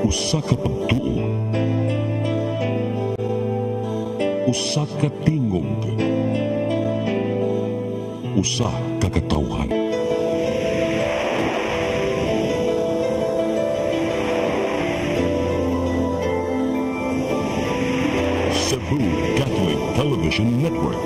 Usa ka pagtuo, usa ka tingog, usa ka katawhan. Cebu Catholic Television Network.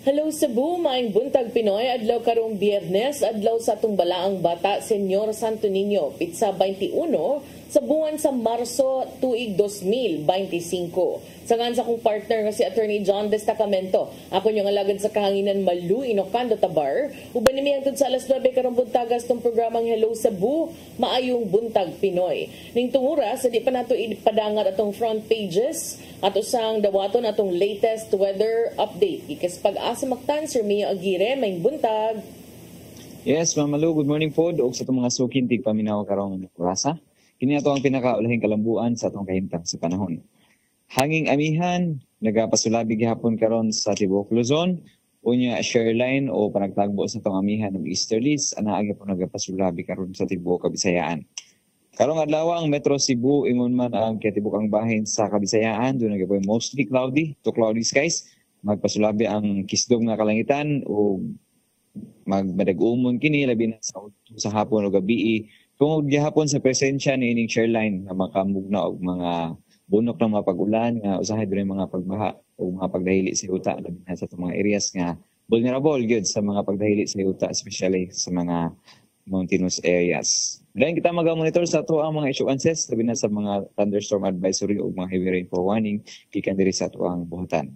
Hello Cebu, maayong buntag Pinoy, adlaw karong Biyernes, adlaw sa tumbalaang bata, Senyor Santo Niño, pitsa 21 sa buwan sa Marso tuig 2025. Sangan sa kong partner nga si Attorney John Destacamento. Ako niyong alagad sa kahanginan Malu, Inocando, Tabar. Uban nimi hangtod sa alas 9 karong buntagas tong programang Hello Cebu, maayong buntag Pinoy. Ning tungura sa di pa nato ipadangat atong front pages at usang dawaton atong latest weather update. Ikas pag-asa maktan, Sir Mio Aguirre, may buntag. Yes, Ma'am Malu, good morning po. Og sa itong mga sukintig paminaw karong rasa. Kini ato ang pinakaulahing kalambuan sa atong kahimtang sa panahon. Hanging amihan, nagapasulabi gihapon karon sa tibuok Luzon, unya shoreline o panagtagbo sa atong amihan ng easterlies, anaagi po nagapasulabi karon sa tibuok Kabisayaan. Karong adlaw ang Metro Cebu ingon man ang kitibukang bahin sa Kabisayaan, doon nagapoy mostly cloudy to cloudy skies. Magpasulabi ang kisdom nga kalangitan o magmadag-umon kini labi na sa hapon o gabi. Tungod gihapon sa presensya ni ining shoreline nga makamugna og mga bunok ng mga pag-ulan nga usahay diri mga pagbaha o mga pagdahili sa yuta labi na sa mga areas nga vulnerable gyud sa mga pagdahili sa yuta, especially sa mga mountainous areas. Dahil kita mag-monitor sa ato ang mga issuances labi na sa mga thunderstorm advisory o mga heavy rainfall warning gikan diri sa ato ang buhatan.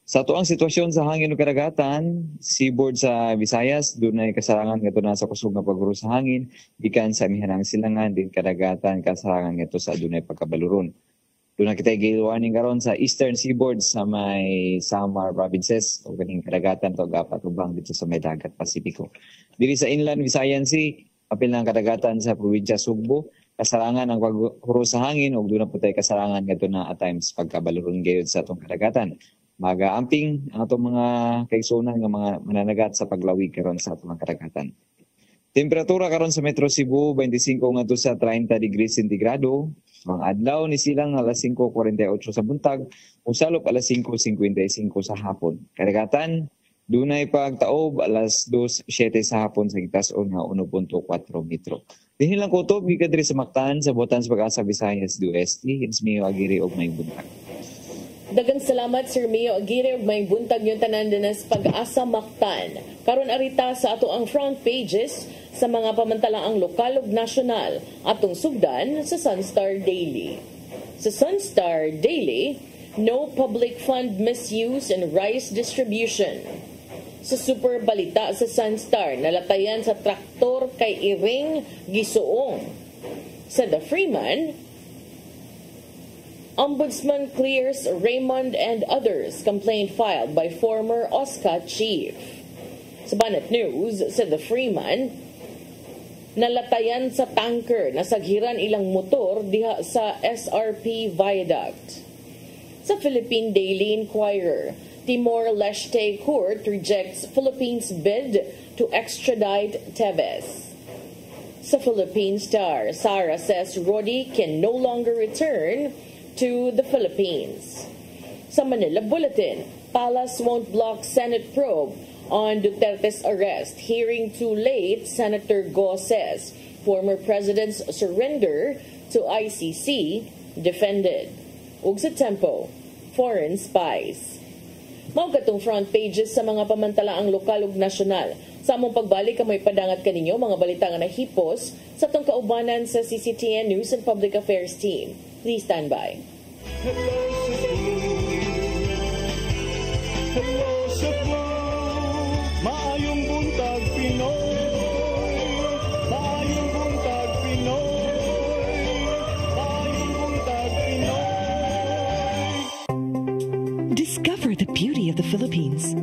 Sa ato ang sitwasyon sa hangin ug karagatan, seaboard sa Visayas, doon ay kasarangan ngadto na sa kusog nga pagguro sa hangin, gikan sa amihanang silangan din karagatan kasarangan ngadto sa adunay pagkabaluron. Doon na kita warning karon sa eastern seaboard sa may Samar provinces o ganing karagatan to gapat ubang dito sa may dagat Pasipiko. Diri sa inland Visayan Sea, apil ng karagatan sa probinsya Sugbo, kasarangan ang pagguro sa hangin ug doon na putay kasarangan ngadto na at times pagkabaluron gayud sa atong karagatan. Mag-aamping ang atong mga kaigsunan nga mga mananagat sa paglawig karon sa atong karagatan. Temperatura karon sa Metro Cebu 25 ngadto sa 30 degrees centigrado. Ang adlaw ni silang alas 5:48 sa buntag, usalop alas 5:55 sa hapon. Karagatan dunay pagtaob alas 2:07 sa hapon sa gitason nga 1.4 metro. Dinhi lang kutob gikan diri sa Mactan sa Botan sa Pag-asa Visayas do Este. It's Mio Aguirre og may buntag. Dagang salamat Sir Mio Aguirre ug may buntag yung tanan dinas Pag-asa Mactan. Karon arita sa ato ang front pages sa mga pamantalaang lokal ug nasyonal atong sugdan sa Sunstar Daily. Sa Sunstar Daily, no public fund misuse and rice distribution. Sa super balita sa Sunstar, nalatayan sa traktor kay iring gisuong. Sa The Freeman, Ombudsman clears Raymond and others complaint filed by former OSCA chief. Sa Banat News, sa The Freeman, nalatayan sa tanker na saghiran ilang motor diha sa SRP Viaduct. Sa Philippine Daily Inquirer, Timor-Leste Court rejects Philippines' bid to extradite Tevez. Sa Philippine Star, Sara says Rodi can no longer return to the Philippines. Sa Manila Bulletin, Palace won't block Senate probe On Duterte's arrest, hearing too late, Senator Go says former president's surrender to ICC defended. Ug sa tempo, foreign spies. Mao katong front pages sa mga pamantalaang lokal ug nasyonal. Sa among pagbalik may padangat kaninyo mga balita nga nahipos sa tong kaubanan sa CCTN News and Public Affairs team. Please stand by. Hello Cebu, maayong buntag Pinoy, maayong buntag Pinoy, maayong buntag Pinoy. Discover the beauty of the Philippines.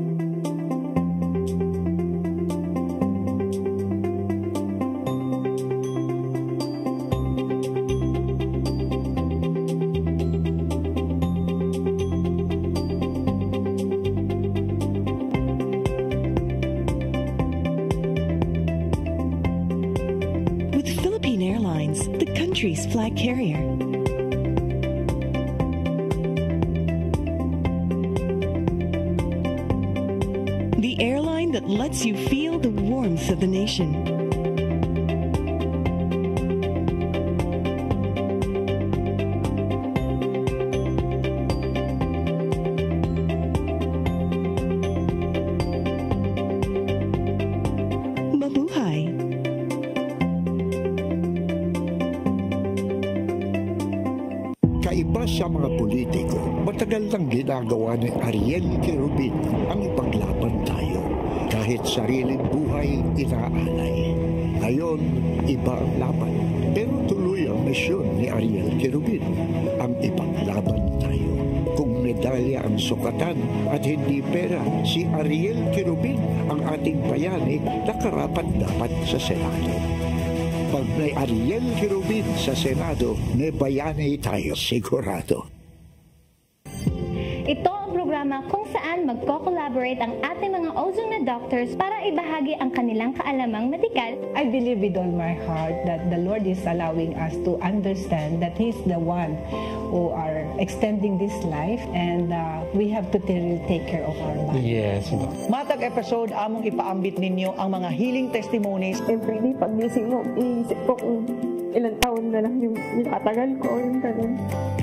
With Philippine Airlines, the country's flag carrier. The airline that lets you feel the warmth of the nation. Mabuhay! Kaiba sa mga politiko, matagal nang ginagawa ni Ariel Querubin ang ipaglaban tayo. Kahit sariling buhay inaalay. Ngayon, iba ang laban. Pero tuloy ang misyon ni Ariel Querubin, ang ipaglaban tayo. Kung medalya ang sukatan at hindi pera, si Ariel Querubin, ang ating bayani, nakarapat dapat sa Senado. Pag may Ariel Querubin sa Senado, may bayani tayo sigurado. Ito ang programa kung saan magko-collaborate ang ating mga ozone na doctors para ibahagi ang kanilang kaalamang medikal. I believe with all my heart that the Lord is allowing us to understand that He's the one who are extending this life and we have to take care of our body. Yes. Matag episode, among ipaambit ninyo ang mga healing testimonies. Every day, pag gising mo, iisip ko kung ilang taon na lang yung katagal ko, yung ganun.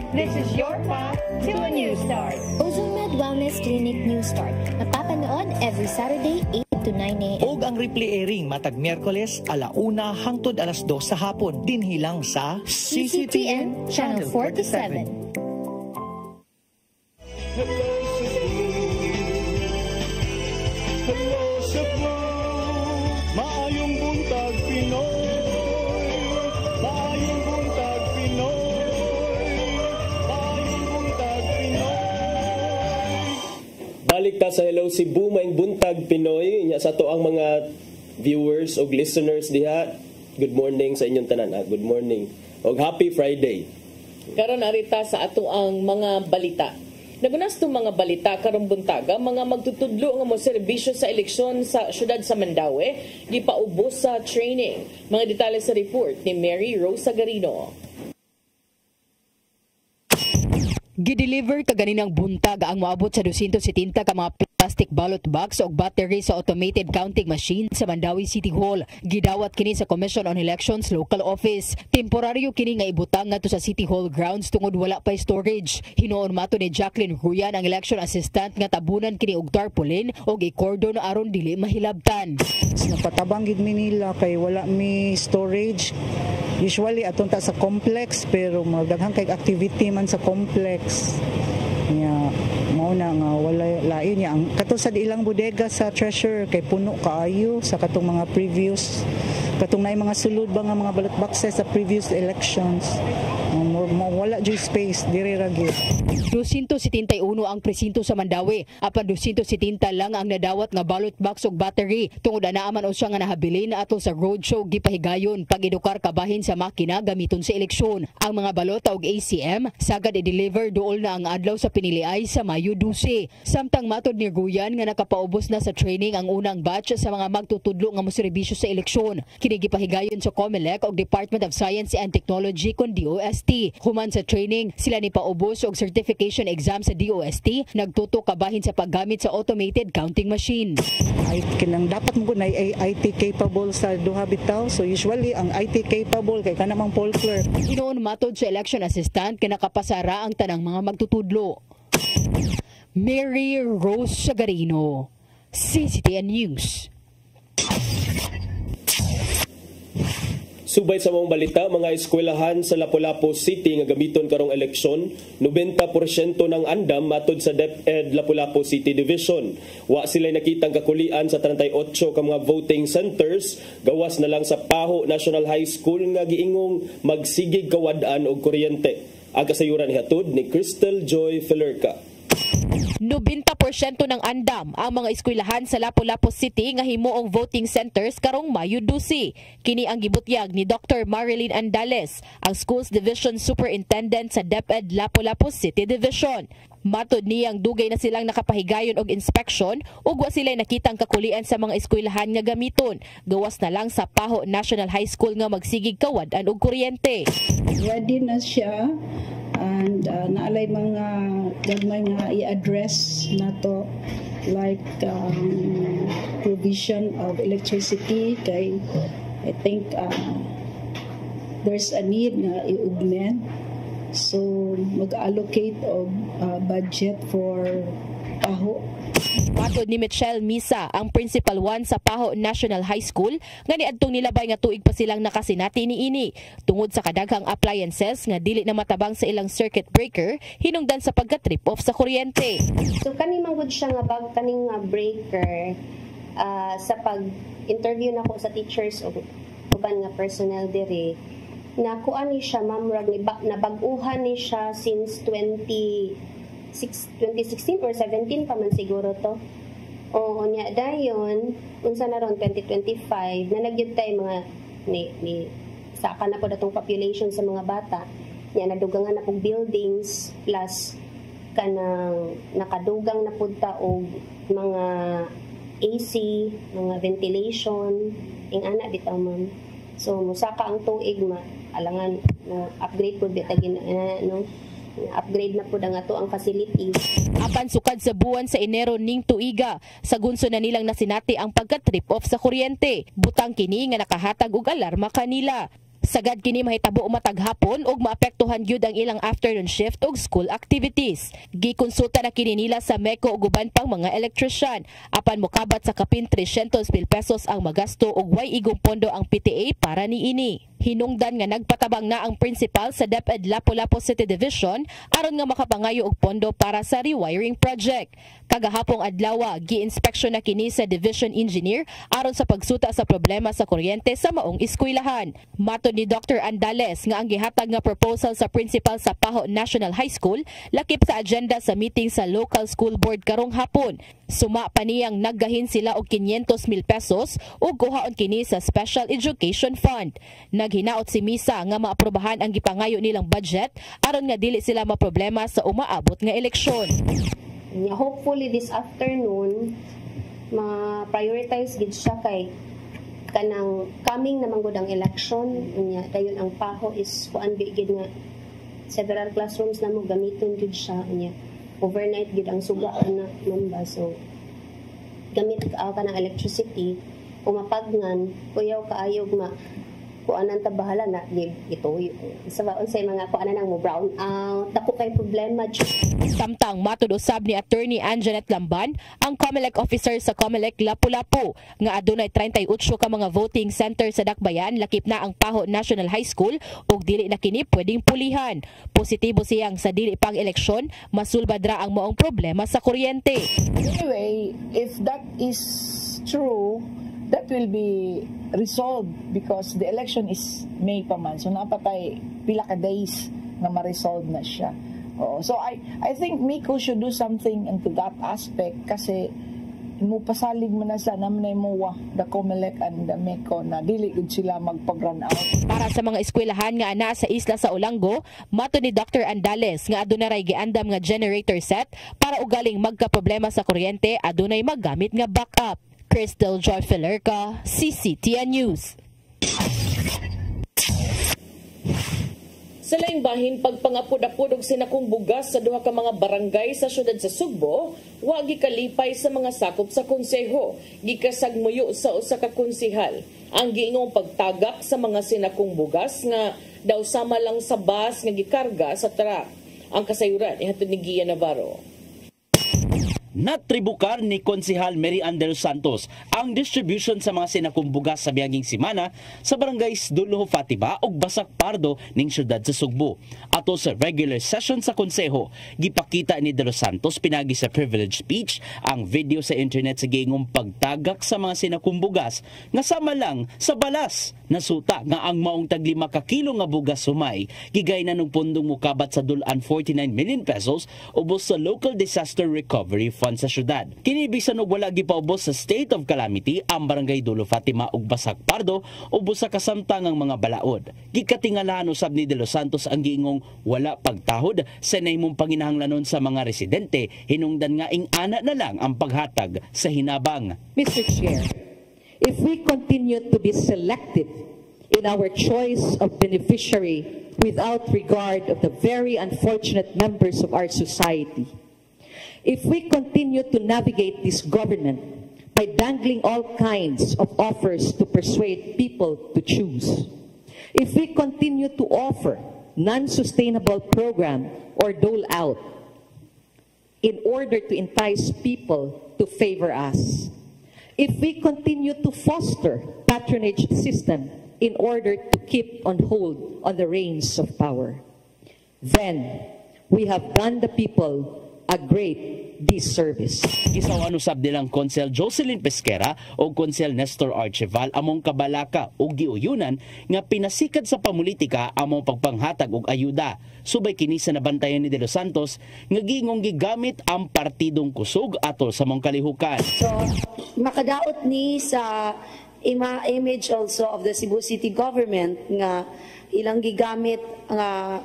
This is your path to a new start. OzoMed Wellness Clinic New Start. Napapanood every Saturday, 8 to 9 a.m. Og ang replay airing matag Miyerkules, 1:00 hangtod 2:00 sa hapon. Dinhi lang sa CCTN Channel 47. Hello Cebu, hello Cebu, maayong buntag Pinoy, maayong buntag Pinoy, maayong buntag Pinoy. Balik ta sa Hello Cebu, maayong buntag Pinoy. Nya sa to ang mga viewers o listeners diha. Good morning sa inyong tanan. Good morning. Og happy Friday. Karon arita sa ato ang mga balita. Nagunas itong mga balita karong buntaga, mga magtutudlo nga mo serbisyo sa eleksyon sa syudad sa Mandaue, gipaubos sa training. Mga detalye sa report ni Mary Rose Sagarino. Gideliver kaganinang buntag ang moabot sa 270 ka mga plastic ballot box o battery sa automated counting machine sa Mandaue City Hall. Gidawat kini sa Commission on Elections Local Office. Temporaryo kini nga ibutang ngadto sa City Hall grounds tungod wala pa storage. Hinuon mato ni Jacqueline Ruyan ang election assistant nga tabunan kini og tarpaulin og i-cordon aron dili mahilabtan. Napatabang gid mi nila kay wala mi storage. Usually aton ta sa complex pero magdaghang kay activity man sa complex. Nya mao na nga wala lain niya ang kato sa ilang bodega sa treasure kay puno kaayo sa katong mga previous katong naay mga sulod ba nga mga ballot boxes sa previous elections. Wala jud space dire ra gyud. 271 ang presinto sa Mandaue, apan 270 lang ang nadawat nga ballot box ug battery tungod anaa man usya nga nahabilin ato sa roadshow gipahigayon pag-edukar kabahin sa makina gamiton sa eleksyon. Ang mga balota ug ACM sagad i-deliver duol na ang adlaw sa piniliay sa Mayo 12. Samtang matod ni Guyan nga nakapaubos na sa training ang unang batch sa mga magtutudlo nga moserbisyo sa eleksyon. Kini gipahigayon sa COMELEC ug Department of Science and Technology kun DOST. Human sa training. Sila ni paubos og certification exam sa DOST, nagtuto kabahin sa paggamit sa automated counting machine. Ay kinang dapat mo na IT capable sa duha bitaw. So usually ang IT capable kay kanamang poll clerk. Inoon matod sa election assistant kay nakapasara ang tanang mga magtutudlo. Mary Rose Sagarino, CCTN News. Subay sa mong balita, mga eskwelahan sa Lapu-Lapu City nga gamiton karong eleksyon, 90% ng andam matod sa DepEd Lapu-Lapu City Division. Wa sila nakitang kakulian sa 38 ka mga voting centers, gawas na lang sa Paho National High School nga giingong magsigig kawad-an og kuryente. Ang kasayuran hihatod ni Crystal Joy Felerca. 90% ng andam ang mga eskwelahan sa Lapu-Lapu City nga himuong voting centers karong Mayo 12. Kini ang gibutyag ni Dr. Marilyn Andales, ang Schools Division Superintendent sa DepEd Lapu-Lapu City Division. Matod niyang dugay na silang nakapahigayon og inspection ug wa sila nakitang kakulian sa mga eskwelahan nga gamiton. Gawas na lang sa Paho National High School nga magsigig kawad-an og kuryente. Ready na siya. And naalay mga gagmay nga i-address na to like provision of electricity kay I think there's a need na i-augment, so mag-allocate of budget for Paho. Matod ni Michelle Misa, ang Principal 1 sa Paho National High School, nga niadtong nilabay nga tuig pa silang nakasinati niini. Tungod sa kadaghang appliances nga dili na matabang sa ilang circuit breaker, hinungdan sa pagka-trip off sa kuryente. So kani manggod siya nga bag kaning breaker sa pag-interview nako sa teachers o uban nga personnel diri, nakuha ni siya ma'am nabag-uhan ni siya since 2016 or 17 pa man siguro to. O nya dayon unsa na ron 2025 na nagyud tay mga ni saka na po datong population sa mga bata. Nya nadugangan na pong buildings plus kanang nakadugang na pudta og mga AC, mga ventilation, ing ana bitaw ma'am. So musaka ang tuig alangan na upgrade pud bitagin no. Upgrade na po nga to ang facilities. Apan sukad sa buwan sa Enero ning tuiga, sa gunso na nilang nasinati ang pagka-trip off sa kuryente. Butang kini nga nakahatag og alarma kanila. Sagad kini mahitabo matag hapon ug maapektuhan gyud ang ilang afternoon shift ug school activities. Gikonsulta na kini nila sa MECO ug uban pang mga electrician. Apan mokabat sa kapin 300,000 pesos ang magasto ug way igong pondo ang PTA para niini. Hinungdan nga nagpatabang na ang principal sa DepEd Lapu-Lapu City Division aron nga makapangayo og pondo para sa rewiring project. Kagahapong adlaw gi-inspeksyon na kini sa division engineer aron sa pagsuta sa problema sa kuryente sa maong eskwelahan. Matod ni Dr. Andales nga ang gihatag nga proposal sa principal sa Paho National High School lakip sa agenda sa meeting sa local school board karong hapon. Suma pa niyang naggahin sila og 500,000 pesos ug kuhaon kini sa Special Education Fund. Naghinaot si Misa nga maaprobahan ang gipangayo nilang budget aron nga dili sila maproblema sa umaabot nga eleksyon. Hopefully this afternoon ma-prioritize gid siya kay kanang coming naman gud ang election nya dayon ang Paho is kuan gid nga several classrooms na mo gamiton gid siya nya overnight gid ang suga na mamba, so gamit ka ng electricity umapagnan kuyaw kaayog kuanan ta bahala na ito sa unsay mga kuanan nang mo brown out dako kay problema. Samtang matud usab ni Attorney Anjanet Lamban, ang COMELEC officer sa COMELEC Lapu-Lapu nga adunay 38 ka mga voting center sa Dakbayan lakip na ang Paho National High School ug dili na kini pwedeng pulihan. Positibo siyang sa dili pang eleksyon masulbad ra ang moong problema sa kuryente. Anyway, if that is true, that will be resolved because the election is May pa man. So napatay pila ka days na ma-resolve na siya. So I think MECO should do something into that aspect kasi mo pasalig man na sa naman mo the COMELEC and the MECO na dili gud sila magpag-run out. Para sa mga eskwelahan nga ana sa isla sa Olango, mato ni Dr. Andales nga adunay giandam nga generator set para ugaling magka-problema sa kuryente adunay maggamit nga backup. Crystal Joy Felerca, CCTN News. Sa laing bahin, pagpangapod-apod og sinakong bugas sa duha ka mga barangay sa syudad sa Sugbo, wa gikalipay sa mga sakop sa konseho, gikasagmuyo sa usa ka konsehal. Ang giingong pagtagak sa mga sinakong bugas nga daw sama lang sa bus nga gikarga sa truck. Ang kasayuran ihatod ni Gia Navarro. Natribukar ni Konsehal Mary Ann de los Santos ang distribution sa mga sinakong bugas sa biyaging simana sa barangays Dulo Fatima ug Basak Pardo ning syudad sa Sugbo. Ato sa regular session sa konseho, gipakita ni de los Santos pinagi sa privilege speech ang video sa internet sa giingong pagtagak sa mga sinakong bugas nga sama lang sa balas. Nasuta nga ang maong tag 5 ka kilo nga bugas sumay gigay na ng pondong mukabat sa dulan 49 million pesos ubos sa Local Disaster Recovery Fund sa syudad. Kini bisan og wala gipaubos sa state of calamity ang barangay Dulo Fatima ug Basak Pardo ubos sa kasamtangang mga balaod. Gikatingalahan usab ni de los Santos ang giingong wala pagtahod sa nahimong panginahanglanon sa mga residente, hinungdan nga ing ana na lang ang paghatag sa hinabang. Mr. Chair, if we continue to be selective in our choice of beneficiary without regard of the very unfortunate members of our society, if we continue to navigate this government by dangling all kinds of offers to persuade people to choose, if we continue to offer non-sustainable program or dole out in order to entice people to favor us, if we continue to foster patronage system in order to keep on hold on the reins of power, then we have done the people a great disservice. Isaw usab nilang Konsel Jocelyn Pesquera o Konsel Nestor Archival among kabalaka o giuyunan nga pinasikad sa pamulitika among pagpanghatag og ayuda. Subay kini sa nabantayan ni De Los Santos nga gingong gigamit ang partidong kusog atol sa mong kalihukan. So, makadaot ni sa image also of the Cebu City government nga ilang gigamit nga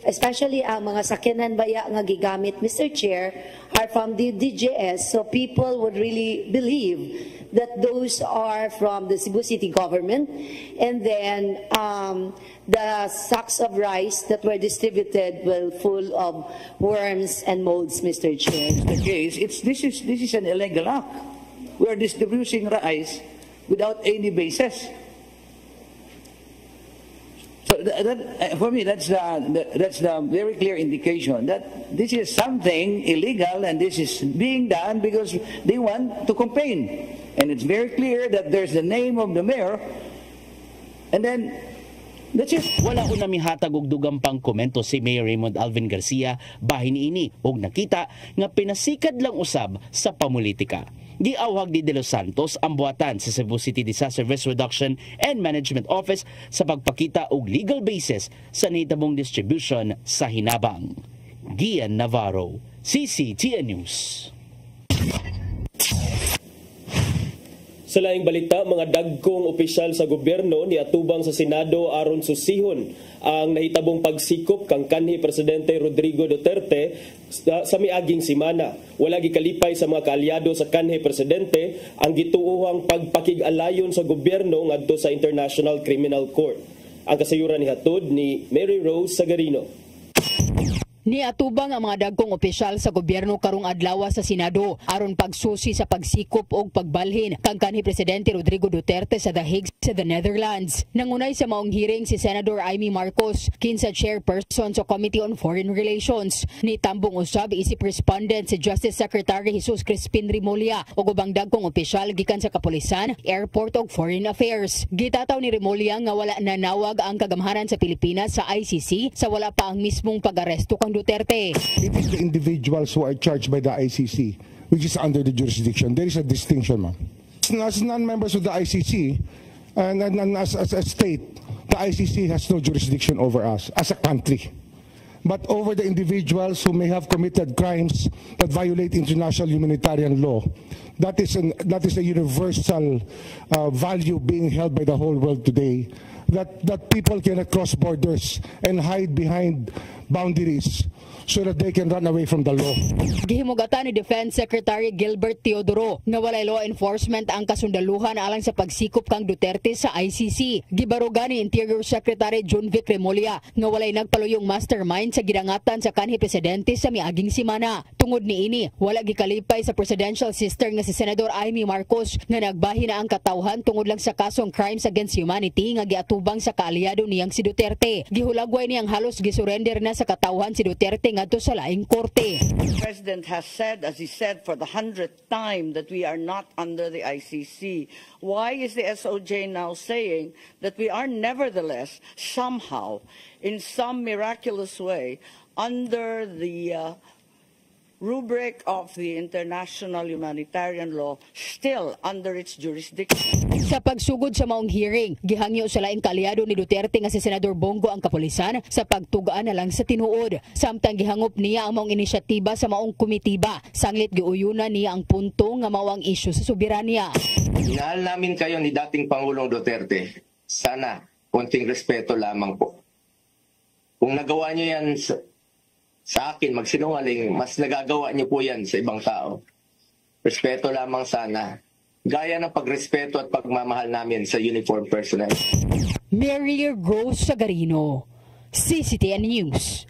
especially ang mga sakyanan baya nga gigamit, Mr. Chair, are from the DJS, so people would really believe that those are from the Cebu City government, and then the sacks of rice that were distributed were full of worms and molds, Mr. Chair. The case, this is an illegal act. We are distributing rice without any basis. So for me, that's the very clear indication that this is something illegal and this is being done because they want to campaign. And it's very clear that there's the name of the mayor, and then that's it. Wala ko na mihatag og dugang pang komento si Mayor Raymond Alvin Garcia bahin ini og nakita nga pinasikad lang usab sa pamulitika. Giawhag ni De Los Santos ang buhatan sa Cebu City Disaster Risk Reduction and Management Office sa pagpakita og legal basis sa nitabong distribution sa hinabang. Gian Navarro, CCTN News. Sa laing balita, mga dagkong opisyal sa gobyerno ni atubang sa Senado aron susihon ang nahitabong pagsikop kang kanhi Presidente Rodrigo Duterte sa miaging simana. Wala gikalipay sa mga kaalyado sa kanhi Presidente ang gituohang pagpakig-alayon sa gobyerno ngadto sa International Criminal Court. Ang kasayuran ni hatod ni Mary Rose Sagarino. Niatubang ang mga dagkong opisyal sa gobyerno karong adlaw sa Senado aron pagsusi sa pagsikop og pagbalhin kang kanhi Presidente Rodrigo Duterte sa The Hague sa the Netherlands. Nangunay sa maong hearing si Senator Amy Marcos, kinsa chairperson sa Committee on Foreign Relations. Nitambong usab isip respondent si Justice Secretary Jesus Crispin Rimulya ug ubang dagkong opisyal gikan sa kapulisan, airport ug foreign affairs. Gitataw ni Rimulya nga wala nanawag ang kagamhanan sa Pilipinas sa ICC sa wala pa ang mismong pag-aresto kang Duterte. It is the individuals who are charged by the ICC, which is under the jurisdiction. There is a distinction, ma'am. As non-members of the ICC, and as a state, the ICC has no jurisdiction over us as a country. But over the individuals who may have committed crimes that violate international humanitarian law, that is a universal value being held by the whole world today. That people cannot cross borders and hide behind boundaries so that they can run away from the law. Gihimugatan ni Defense Secretary Gilbert Teodoro na walay law enforcement ang kasundaluhan alang sa pagsikop kang Duterte sa ICC. Gibarugan ni Interior Secretary John Vic Remulla nga walay nagpaluyong mastermind sa gidangatan sa kanhi presidente sa miaging simana. Tungod niini, wala gikalipay sa presidential sister nga si Senador Amy Marcos nga nagbahin na ang katawhan tungod lang sa kasong crimes against humanity nga giatubang sa kaalyado niyang si Duterte. Gihulagway niyang halos gisurrender na sa katawhan si Duterte ngadto sa laing korte. The President has said, as he said for the 100th time, that we are not under the ICC. Why is the SOJ now saying that we are nevertheless somehow, in some miraculous way, under the rubric of the international humanitarian law, still under its jurisdiction? Sa pagsugod sa maong hearing, gihangyo sa laing kaalyado ni Duterte nga si Senador Bongo ang kapulisan sa pagtugaan na lang sa tinuod. Samtang gihangop niya ang maong inisyatiba sa maong komitiba, sanglit giuyunan niya ang punto nga mao ang isyu sa soberanya. Minahal namin kayo ni dating Pangulong Duterte. Sana konting respeto lamang po. Kung nagawa niyo yan sa akin, magsinungaling, mas nagagawa niyo po yan sa ibang tao. Respeto lamang sana. Gaya ng pagrespeto at pagmamahal namin sa uniform personnel. Mary Rose Sagarino, CCTN News.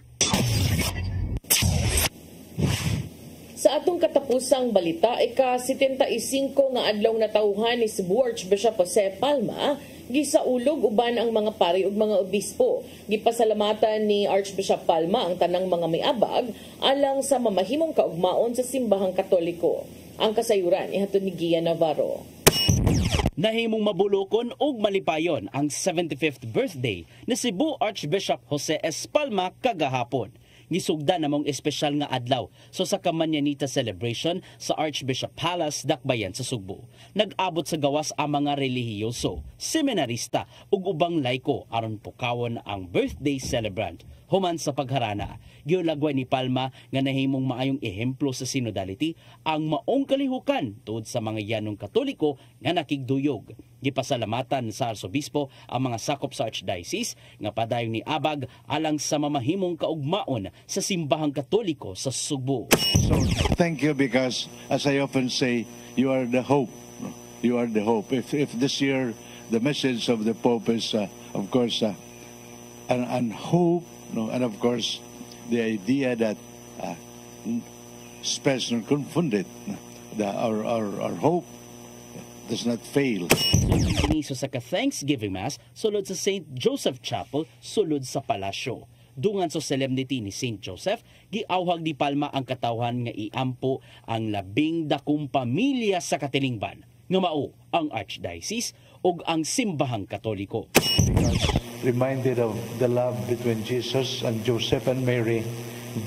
Sa atong katapusang balita, ika-75 nga adlaw na tawhan ni Cebu Archbishop Jose Palma, gisaulog uban ang mga pari ug mga obispo. Gipasalamatan ni Archbishop Palma ang tanang mga miabag alang sa mamahimong kaugmaon sa simbahang Katoliko. Ang kasayuran ihatod ni Gia Navarro. Nahimong mabulokon ug malipayon ang 75th birthday ni Cebu Archbishop Jose S. Palma kagahapon. Gisugda namong espesyal nga adlaw so sa Kamanyanita celebration sa Archbishop Palace, Dakbayan sa Sugbo. Nag-abot sa gawas ang mga relihiyoso, seminarista ug ubang laiko aron pukawon ang birthday celebrant. Human sa pagharana, giulagway ni Palma nga nahimong maayong ehemplo sa synodality ang maong kalihukan tuod sa mga yanong Katoliko nga nakigduyog. Gipasalamatan sa Arsobispo ang mga sakop sa Archdiocese nga padayong ni abag alang sa mamahimong kaugmaon sa simbahang Katoliko sa Sugbo. So thank you, because as I often say, you are the hope. You are the hope. If this year the message of the Pope is of course and hope, and of course the idea that spes non confunded, our hope does not fail. Iniso sa ka-Thanksgiving Mass sulod sa St. Joseph Chapel sulod sa palasyo. Dungan sa solemnity ni St. Joseph, giawhag ni Palma ang katawhan nga iampo ang 12 pamilya sa Katilingban nga mao ang Archdiocese ug ang simbahang Katoliko. Reminded of the love between Jesus and Joseph and Mary,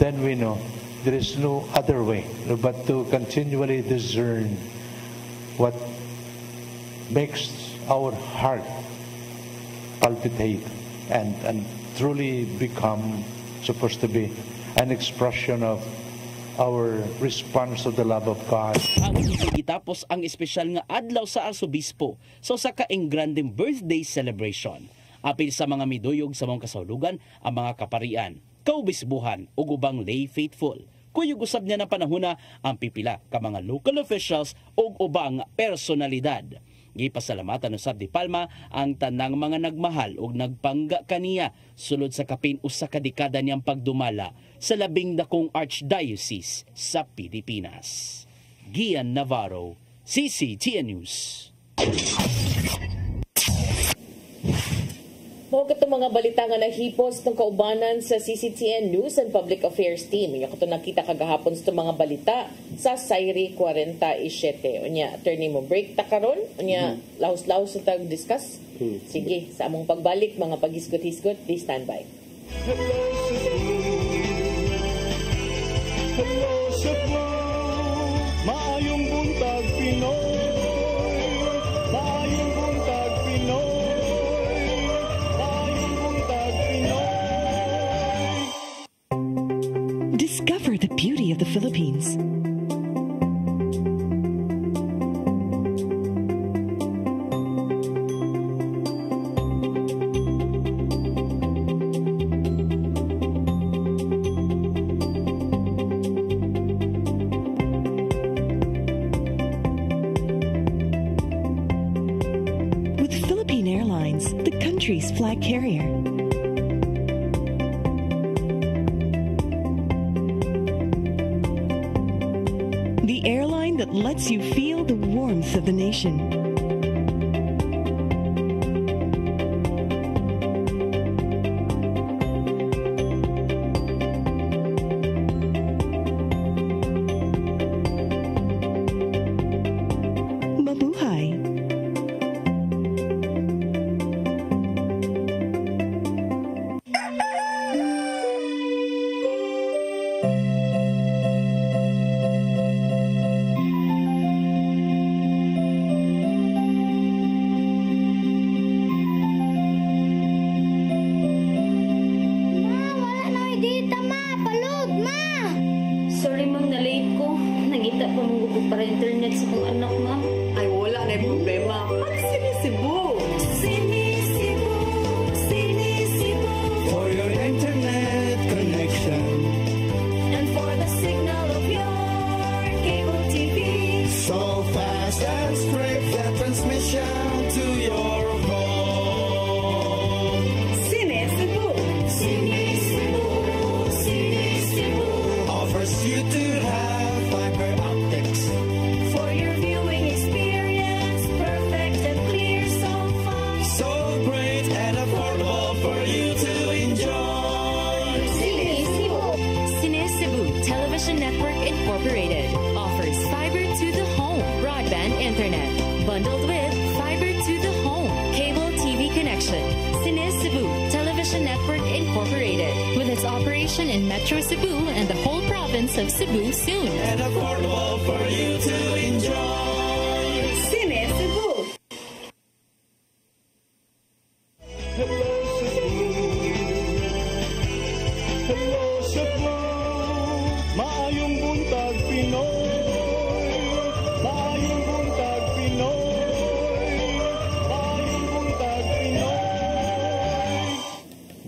then we know there is no other way but to continually discern what makes our heart palpitate and truly become supposed to be an expression of our response to the love of God. Ang gitapos ang espesyal nga adlaw sa Arsobispo so sa kaingranding birthday celebration. Apil sa mga miduyog sa mong kasaulogan ang mga kaparian, kaubisbuhan ug ubang lay faithful. Kuyog usab niya na panahona ang pipila ka mga local officials ug ubang personalidad. Gipasalamatan usab ni Palma ang tanang mga nagmahal ug nagpangga kaniya sulod sa kapin usa ka dekada niyang pagdumala sa 12 Archdiocese sa Pilipinas. Gian Navarro, CCTN News. Mao katong mga balita nga nahipos ng kaubanan sa CCTN News and Public Affairs Team. Nga katong nakita kagahapon sa mga balita sa Sairi 47. Unya, attorney mo break ta karon. Unya, lahos-lahos sa tag-discuss. Sige, sa among pagbalik, mga paghisgot-hisgot, please stand by. Hello Cebu, maayong buntag Pinoy. Maayong buntag Pinoy. Discover the beauty of the Philippines. country's flag carrier. The airline that lets you feel the warmth of the nation.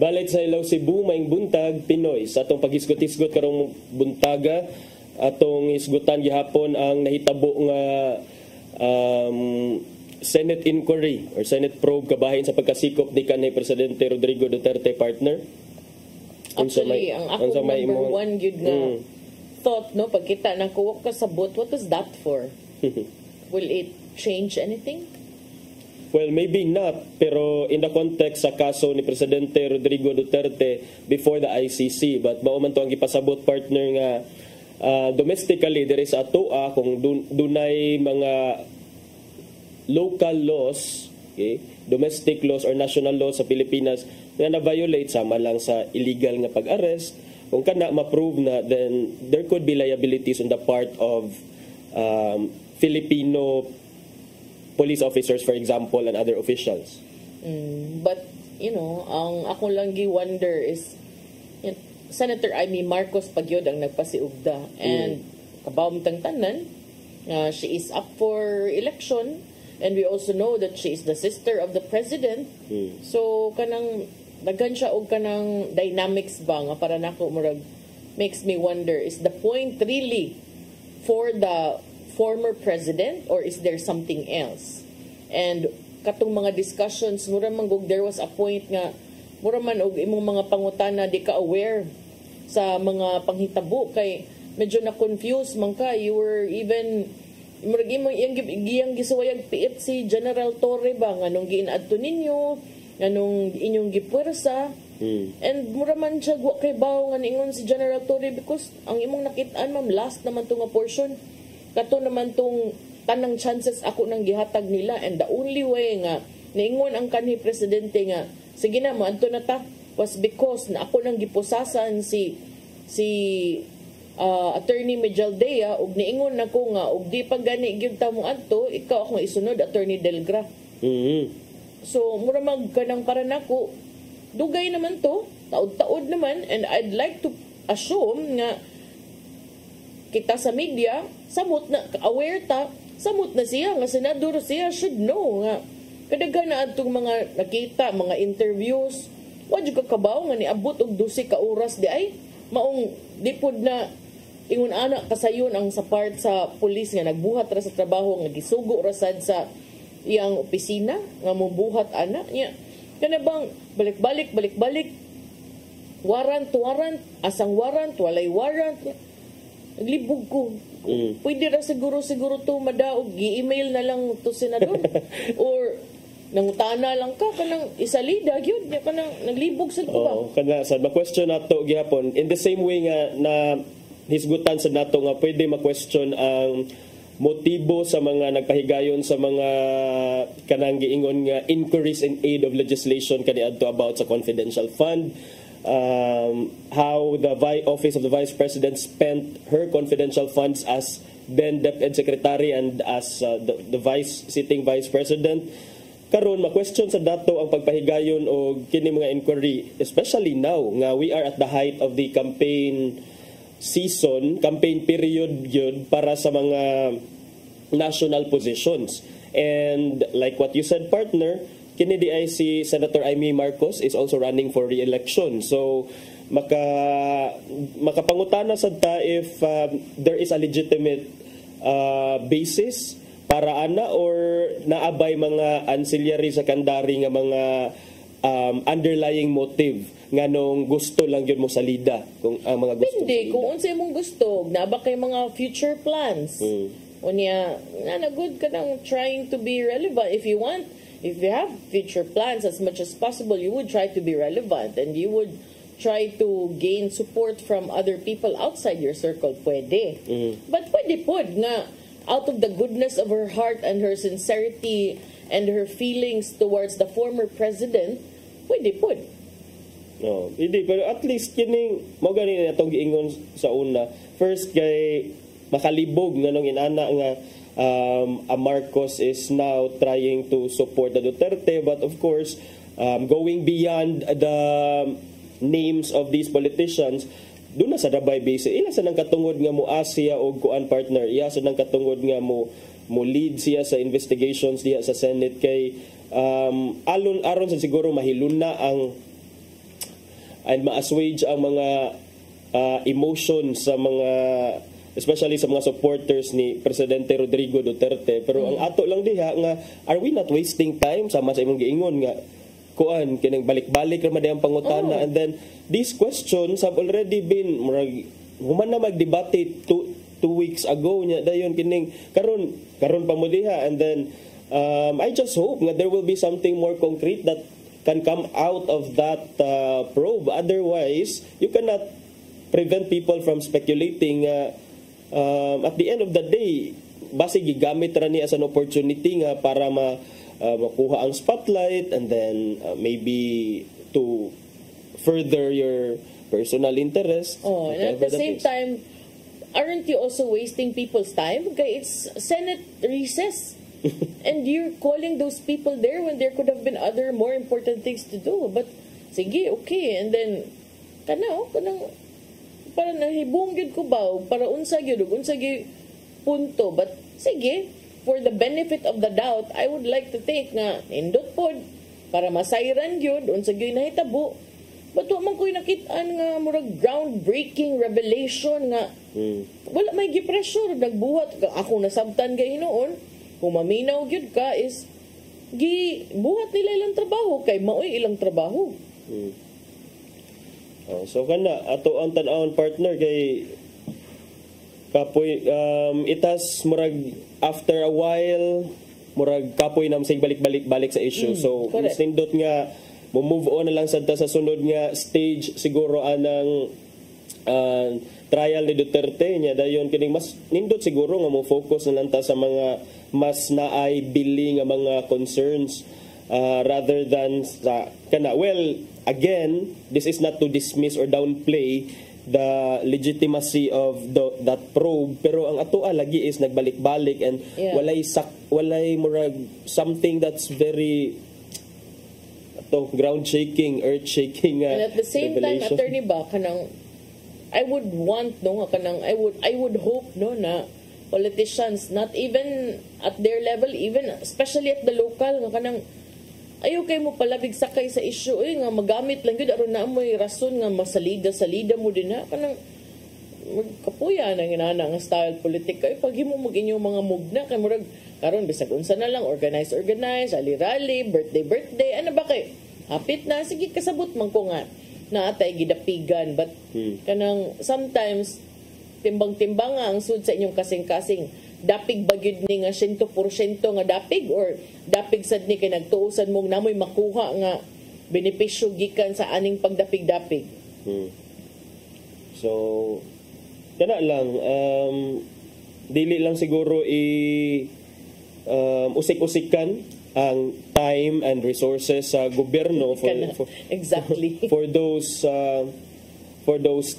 Balik sa Ilaw Cebu, maing buntag Pinoy. Sa atong paghisgot-hisgot karong buntaga, atong isgutan gihapon ang nahitabo nga Senate inquiry or Senate probe kabahin sa pagkasikop ni kanhi Presidente Rodrigo Duterte partner. Actually, ang ako number one yun nga thought, no, pagkita ng kuwak ka sa boat, what is that for? Will it change anything? Well, maybe not, pero in the context sa kaso ni Presidente Rodrigo Duterte before the ICC, but mao man to ang gipasabot partner nga domestically there is atoa kung dunay mga local laws, okay, domestic laws or national laws sa Pilipinas na na-violate sama lang sa illegal nga pag-arrest, kung kana ma-prove na, then there could be liabilities on the part of Filipino police officers, for example, and other officials. But, you know, ang ako lang gi-wonder is, Senator Amy Marcos pagyod ang nagpasiugda. And kabawang tanan, she is up for election. And we also know that she is the sister of the president. So, kanang, daghan siya og kanang dynamics ba nga para nako murag makes me wonder, is the point really for the former president or is there something else? And katong mga discussions, mura man gug there was a point nga mura man og imong mga pangutana di ka aware sa mga panghitabo kay medyo na confused man ka. You were even murag imong iyang gisuwayag piit si General Torre ba nganong giinadto ninyo, nganong inyong gipuwersa. And mura man siya kay bawo nga ningon si General Torre because ang imong nakit-an ma'am last naman to nga portion. Kato naman tong tanang chances ako nang gihatag nila, and the only way nga niingon ang kanhi presidente nga sige na maadto na ta was because na ako nang gipusasan si Attorney Mejaldea ug niingon nako nga ug di pa gani gyud ta mo adto ikaw akong isunod Attorney Delgra. So mura mag kanang para nako dugay naman to, taod-taod naman, and I'd like to assume nga kita sa media, samot na, aware ta, samot na siya, nga senador siya, should know nga. Kadaga na atong mga nakita, mga interviews, wadyo ka kabaw nga niabot og 12 ka oras di ay, maong dipod na ingon anak kasayon ang sa part sa pulis nga nagbuhat ra sa trabaho nga gisugo ra sad sa iyang opisina nga mobuhat ana niya. Kana bang balik-balik, warrant, asang warrant, walay warrant. Naglibog ko. Pwede ra siguro to madaog, i-email na lang to senador. Or nangutana lang ka kanang isalida gyud nya kanang naglibog sa ko ba. Kana sa ma-question nato gihapon in the same way nga na hisgutan sa nato nga pwede ma-question ang motibo sa mga nagpahigayon sa mga kanang giingon nga inquiries in aid of legislation kaniadto about sa confidential fund, how the office of the Vice President spent her confidential funds as then DepEd Secretary and as the sitting Vice President. Karon ma-question sa dato ang pagpahigayon o kini mga inquiry, especially now nga we are at the height of the campaign period yun para sa mga national positions. And like what you said, partner, kini di ay si Senator Amy Marcos is also running for re-election. So makapangutana sad ta if there is a legitimate basis para ana or naabay mga ancillary secondary nga mga underlying motive nganong gusto lang yun mo salida kung ang mga gusto. Hindi, kung unsay mong gusto, naba kay mga future plans. Unya, good ka nang trying to be relevant. If you have future plans as much as possible, you would try to be relevant and you would try to gain support from other people outside your circle. Pwede. But pwede pod nga out of the goodness of her heart and her sincerity and her feelings towards the former president, pwede pod. No, hindi, pero at least kining mo ganin atong giingon sa una. First kay makalibog nganong inana nga Marcos is now trying to support the Duterte, but of course going beyond the names of these politicians, doon na sa dabay base. Ila sa nang katungod nga mo Asia o kuan partner, iya sa nang katungod nga mo lead siya sa investigations diha sa Senate kay aron sa siguro mahilun na ang and ma-assuage ang mga emotions sa mga especially sa mga supporters ni Presidente Rodrigo Duterte. Pero ang ato lang diha nga, are we not wasting time sama sa imong giingon nga kuan kining balik-balik ra ang pangutana and then these questions have already been human na magdebate 2 weeks ago nya dayon kining karon pa mo diha and then I just hope nga there will be something more concrete that can come out of that probe. Otherwise, you cannot prevent people from speculating. At the end of the day, basi gigamit ra ni as an opportunity nga para makuha ang spotlight and then maybe to further your personal interest. And at the same time, aren't you also wasting people's time? Okay, it's Senate recess. And you're calling those people there when there could have been other more important things to do. But sige, okay. And then kanang para nahibunggid ko ba para unsa gyud punto. But sige, for the benefit of the doubt, I would like to think nga indot pod para masayran gyud unsa gyud nahitabo. But wa man ko'y nakit-an nga murag groundbreaking revelation nga wala may gi-pressure nagbuhat ako nasabtan kay hinuon kung maminaw gyud ka is gibuhat nila ilang trabaho kay maoy ilang trabaho. So kana ato ang tan-awon partner kay kapoy it has murag after a while murag kapoy nam sig balik sa issue. So nindot nga mo-move on na lang sa sunod nga stage siguro anang trial ni Duterte nya dayon kining mas nindot siguro nga mo focus na lang ta sa mga mas naay bili nga mga concerns rather than sa kana again, this is not to dismiss or downplay the legitimacy of that probe, pero ang ato lagi is nagbalik-balik and walay murag something that's very ground shaking, earth shaking and at the same revelation. Time attorney ba kanang I would want I would hope na politicians not even at their level, even especially at the local nga kanang ayaw kayo mo palabig sakay sa issue nga magamit lang yun aron na mo'y rason nga masalida mo din ha kanang kapuya na ginana nga style politika ay pag himo mag inyong mga move na kay murag karon bisag unsa na lang organize ali-rally birthday ano ba kay Hapit na, sige kasabot man ko nga na atay gidapigan, but kanang sometimes timbang-timbang nga ang sud sa inyong kasing-kasing, dapig ba gyud ni nga 100% nga dapig, or dapig sad ni kay nagtuusan mong namoy makuha nga benepisyo gikan sa aning pagdapig-dapig. So kana lang, dili lang siguro usik-usikan ang time and resources sa gobyerno for exactly for those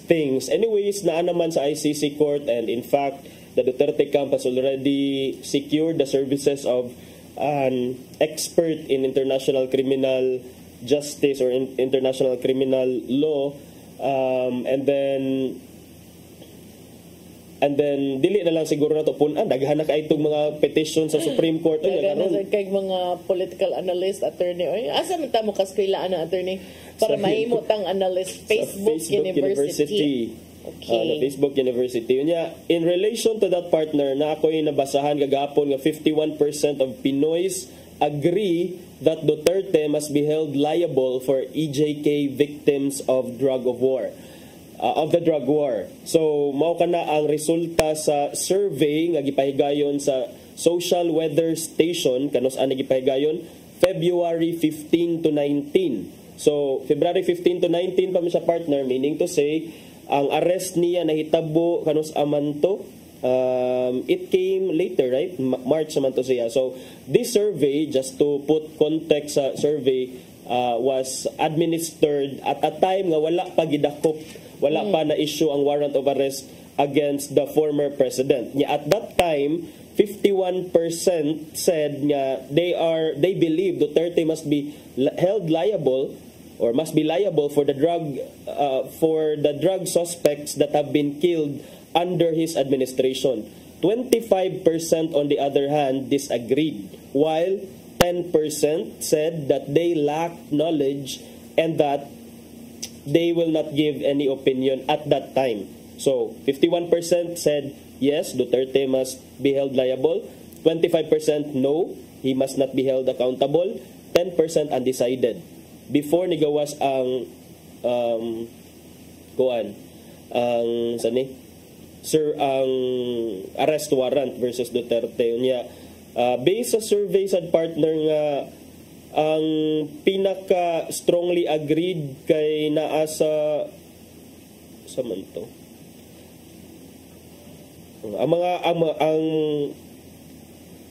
things. Anyways, naa naman sa ICC court, and in fact the Duterte camp has already secured the services of an expert in international criminal justice or international criminal law, and then dili na lang siguro nato punan, daghan na kay itong mga petition sa Supreme Court karon kay mga political analyst, attorney, oy asa man ta mo kaskailaan na attorney para mahimo tang analyst Facebook University. Okay. Facebook University. Unya, in relation to that, partner, na ako'y nabasahan kagapon nga 51% of Pinoys agree that Duterte must be held liable for EJK victims of drug war. So mao kana ang resulta sa survey nga gipahigayon sa Social Weather Station, kanus ani gipahigayon February 15 to 19. So February 15 to 19 pa mi sa, partner, meaning to say ang arrest niya nahitabo kanus amanto. It came later, right? March naman to siya. So this survey, just to put context sa survey, was administered at a time nga wala pa gidakop, wala pa na issue ang warrant of arrest against the former president. At that time, 51% said nga they believe Duterte must be held liable or must be liable for the drug suspects that have been killed under his administration. 25% on the other hand disagreed, while 10% said that they lacked knowledge and that they will not give any opinion at that time. So 51% said yes, Duterte must be held liable. 25% no, he must not be held accountable. 10% undecided. Before nigawas ang ang arrest warrant versus Duterte. Unya, based sa survey sa, partner, nga ang pinaka strongly agreed kay naa sa man to, ang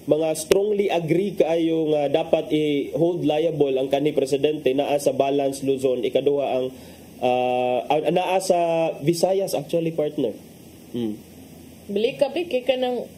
mga strongly agree kaayo nga dapat i-hold liable ang kanhi presidente naa sa Balance Luzon. Ikaduha ang naa sa Visayas, actually, partner. Balik ka kay kanang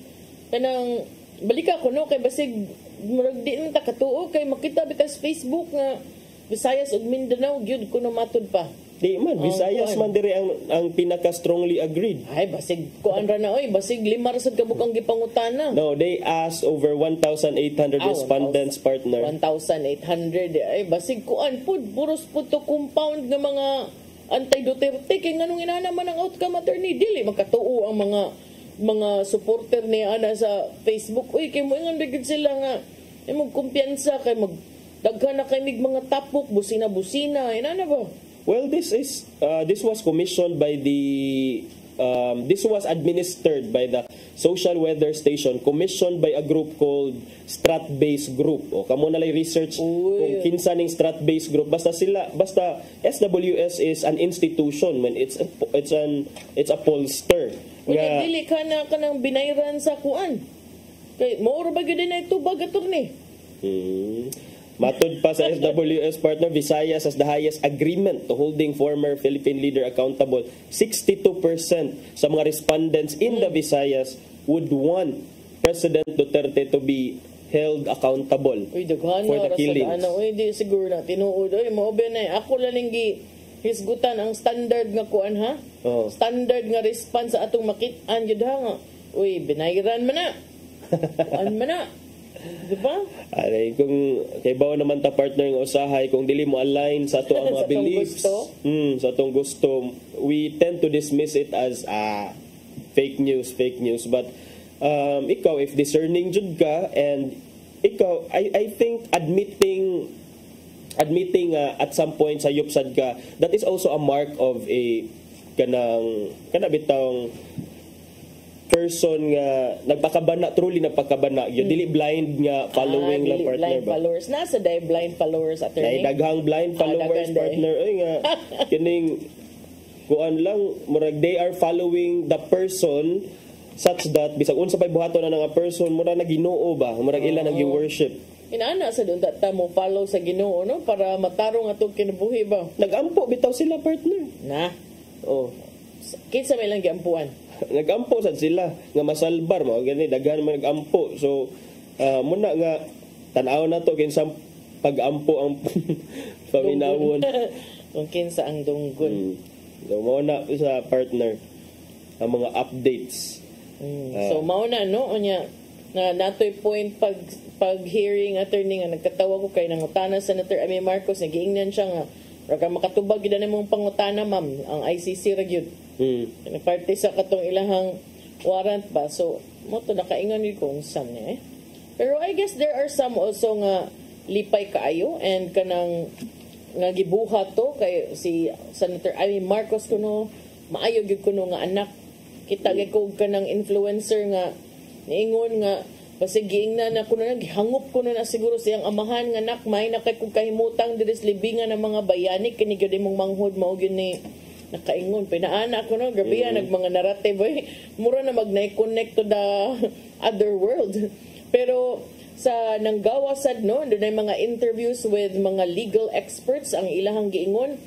balik ka kuno kay basig murag di man ta katuo kay makita bitas Facebook nga Visayas ug Mindanao gyud kuno matud pa. Di man Visayas man dire ang pinaka strongly agreed. Ay basig kuan ra na oy, basig lima ra sad kabuk ang gipangutana. No, they asked over 1,800 respondents, partner. 1,800 ay basig kuan pud puros pud to compound nga mga anti-Duterte kay nganong inanaman ang outcome, attorney, dili makatuo ang mga supporter ni ana sa Facebook. Uy kay mo ingon bigid sila nga imong kumpiyansa kay magdaghan na kay mig mga tapok, busina-busina, inana ba? Well, this was commissioned by this was administered by the Social Weather Station, commissioned by a group called Strat-Based Group. O kamo na lay research kung kinsa ning Strat-Based Group. Basta SWS is an institution when it's a pollster. Nga dili ka na kanang binayran sa kuan. Kay maoro ba gyud na itubag attorney? Matod pa sa SWS, partner, Visayas has the highest agreement to holding former Philippine leader accountable. 62% sa mga respondents in the Visayas would want President Duterte to be held accountable for the killings. Uy, di siguro na tinuod. Uy, maobe na ako lang hisgutan ang standard nga kuan ha? Standard nga response sa atong makit-an yun ha nga. Uy, binayran man na. Kuan man na. Diba? Aray, kung kay bawo naman ta, partner, ng usahay, kung dili mo align sa ato ang mga beliefs, sa atong gusto, we tend to dismiss it as fake news. But ikaw, if discerning jud ka, and ikaw, I think admitting admitting at some point sa yupsad ka, that is also a mark of a bitang person nga truly nagpakabana yun, dili blind nga following lang partner blind ba followers nasa day blind followers attorney daghang blind followers partner ay nga kining kuan lang murag they are following the person such that bisag unsa pay buhaton na nga person murag na Ginoo ba murag ila nag-worship inaana sa doon ta mo follow sa Ginoo no para matarong atong kinabuhi ba nagampo bitaw sila partner na kinsa may lang giampuan nagampo sad sila nga masalbar mo gani daghan man nagampo so muna nga tan-aw na to kinsa pag-ampo ang paminawon kung kinsa ang dunggon so mo na sa partner ang mga updates so mao na no unya na natoy point pag hearing attorney nga nagkatawa ko kay nangutana Senator Amy Marcos nagiingnan siya nga ra makatubag gid na mong pangutana ma'am ang ICC ra gyud parte sa katong ilahang warrant ba so mo to nakaingon ni kung saan pero I guess there are some also nga lipay kaayo and kanang nga gibuhat to kay si Senator Amy Marcos kuno maayo gyud kuno nga anak kita gyud ko kanang influencer nga niingon nga kasi giingnan na kuno gihangup kuno na siguro siyang amahan nga anak may na kay kung kahimutang diri sa libingan ng mga bayani kini gyud imong manghud mao gyud ni nakaingon pinaana ko no grabe nag mga narrative mura na mag-connect to the other world pero sa nanggawasad no doon ay mga interviews with mga legal experts ang ilahang giingon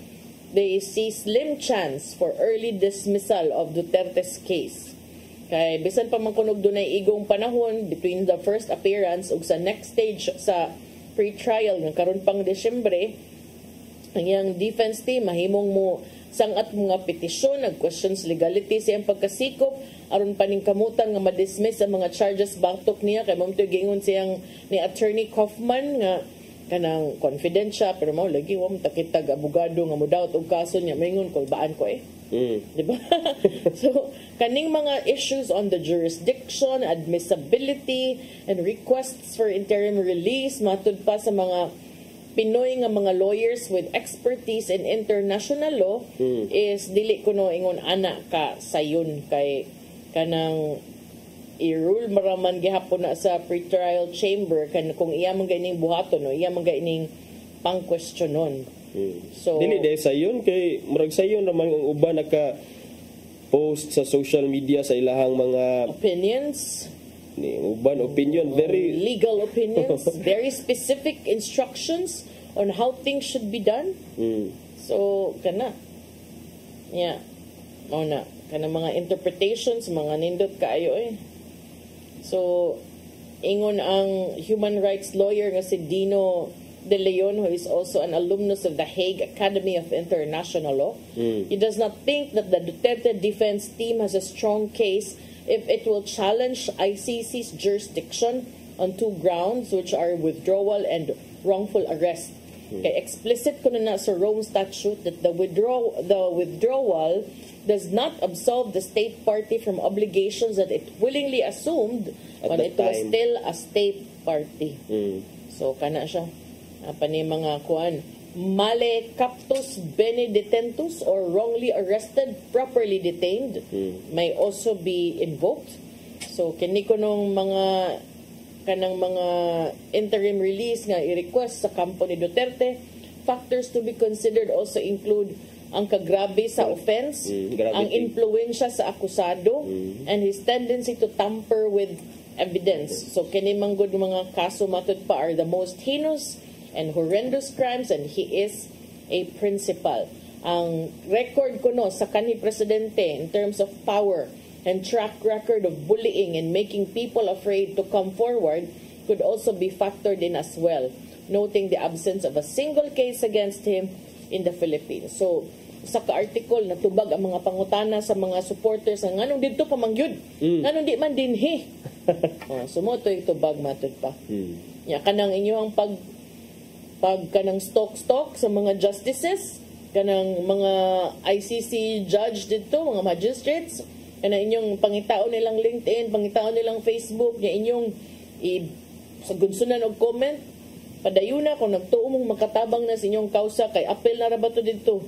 they see slim chance for early dismissal of Duterte's case kay bisan pa man kunog dunay igong panahon between the first appearance ug sa next stage sa pre-trial nga karon pang Disyembre ang iyang defense team mahimong mo sangat mga petisyon, nag-questions legality siyang pagkasikop, aron paningkamutan nga ma-dismiss ang mga charges baktok niya, kay mamto gingon siyang ni Attorney Kaufman nga kanang confidential, pero mao lagi wa mo takitag abogado nga mudawat og kaso niya, maingon ko, baan ko diba? So, kaning mga issues on the jurisdiction, admissibility, and requests for interim release, matud pa sa mga Pinoy nga mga lawyers with expertise in international law is dili kuno ingon ana ka sayon kay kanang i-rule maraman gihapon na sa pre-trial chamber kan kung iya man gaining buhaton no iya man gaining pang-questionon so dili day sayon kay murag sayon naman ang uban naka post sa social media sa ilahang mga opinions ni uban opinion very legal opinions very specific instructions on how things should be done so kana mao na kana mga interpretations mga nindot kaayo so ingon ang human rights lawyer nga si Dino De Leon, who is also an alumnus of the Hague Academy of International Law, he does not think that the Duterte defense team has a strong case if it will challenge ICC's jurisdiction on two grounds, which are withdrawal and wrongful arrest. Kaya explicit ko na sa Rome Statute that the withdrawal does not absolve the state party from obligations that it willingly assumed when it was still a state party. So, kana siya. Pani mga kuan. Male captus bene detentus or wrongly arrested, properly detained may also be invoked. So kini ko nung mga kanang mga interim release nga i-request sa kampo ni Duterte, factors to be considered also include ang kagrabe sa offense, ang influensya sa akusado, and his tendency to tamper with evidence. So kini manggod mga kaso matud pa are the most heinous and horrendous crimes, and he is a principal. Ang record ko no sa kanhi presidente in terms of power and track record of bullying and making people afraid to come forward could also be factored in as well, noting the absence of a single case against him in the Philippines. So, sa ka-article natubag ang mga pangutana sa mga supporters nga nganong dito pamangyud, nganong di man dinhi. Sumoto yung tubag matud pa. Ya kanang inyong pag kanang stalk sa mga justices, kanang mga ICC judge dito, mga magistrates, kanang inyong pangitaon nilang LinkedIn, pangitaon nilang Facebook, niya inyong sagunsunan og comment, Padayuna kung nagtuo mong makatabang na sa inyong kausa kay apel na ra ba to dito.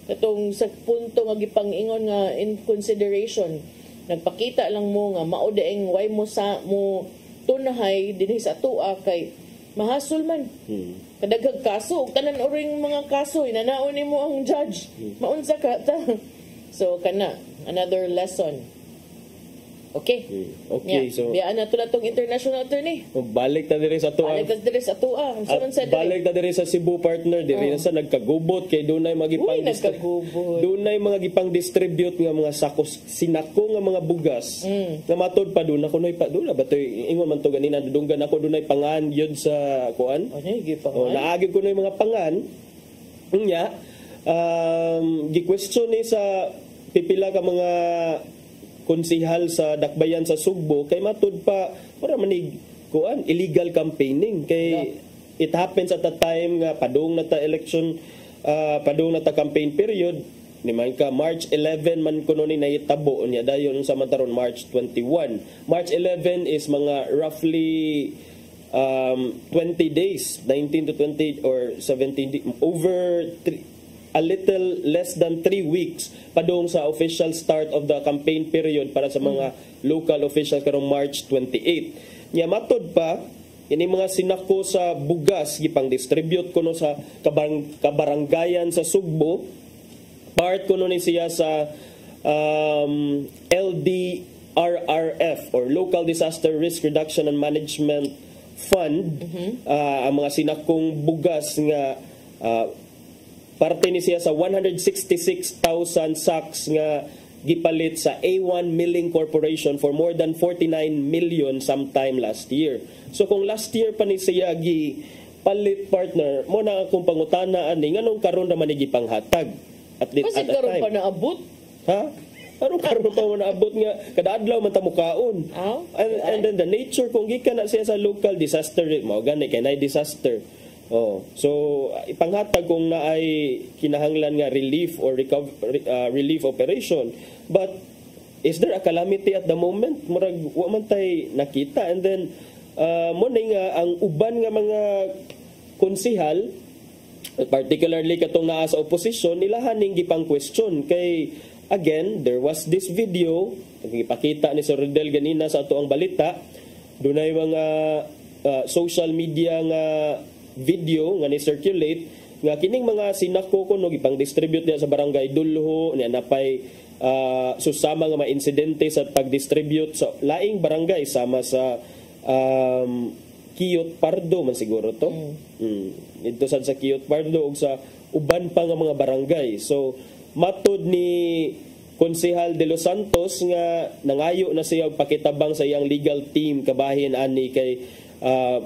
Katong sa punto nga gipangingon nga in consideration. Nagpakita lang mo nga mao daing way mo sa mo tunahay dinhi sa tua kay mahasol man. Kadaghang kaso, tanan uring mga kaso inanaon nimo ang judge. Maunsa ka ta. So kana another lesson. Okay. Okay, so biyaan na tula tong international attorney. Balik ta diri sa tua. Balik ta diri sa tua. Balik ta diri sa Cebu partner diri sa nagkagubot kay dunay magipang dunay mga gipang distribute nga mga sakos sinako nga mga bugas. Nga matod pa dun ako pa duna batoy ingon man to ganina dudunggan ako dunay pangan yun sa kuan. Naagi ko na mga pangan. Unya gi-question ni sa pipila ka mga konsihal sa dakbayan sa Sugbo kay matud pa para manig kuan illegal campaigning kay it happens at the time nga padung na ta election padung na ta campaign period ni man ka March 11 man kuno ni nahitabo niya dayon sa mantaron March 21. March 11 is mga roughly 20 days, 19 to 20 or 17 over a little less than 3 weeks padung sa official start of the campaign period para sa mga local officials karong March 28. Nya matod pa ini mga sinako sa bugas gipang distribute kuno sa kabarangayan sa Sugbo. Part kuno ni siya sa LDRRF or Local Disaster Risk Reduction and Management Fund. Ang mga sinakong bugas nga parte ni siya sa 166,000 sacks nga gipalit sa A1 Milling Corporation for more than 49 million sometime last year. So kung last year pa ni siya gipalit partner, mo na akong pangutana ani nganong karon ra man gipanghatag at least at karon pa naabot? Ha? Karon pa mo naabot nga kada adlaw man ta mukaon. And then the nature kung gikan na siya sa local disaster mo gani kay nay disaster. So ipanghatag kung naay kinahanglan nga relief or relief operation, but is there a calamity at the moment? Murag wa man tay nakita, and then mo na nga ang uban nga mga konsihal, particularly katong naa sa opposition, nila haning gipang question kay again there was this video ipakita ni Sir Rodel ganina sa ato ang balita, dunay mga social media nga video nga ni circulate nga kining mga sinako kuno gipang distribute niya sa barangay Dulho niya napay susama nga mga insidente sa pag-distribute sa laing barangay sama sa Kiyot Pardo man siguro to. Dito sa Kiyot Pardo ug sa uban pa nga mga barangay. So matud ni Konsehal De Los Santos nga nangayo na siya pakitabang sa iyang legal team kabahin ani kay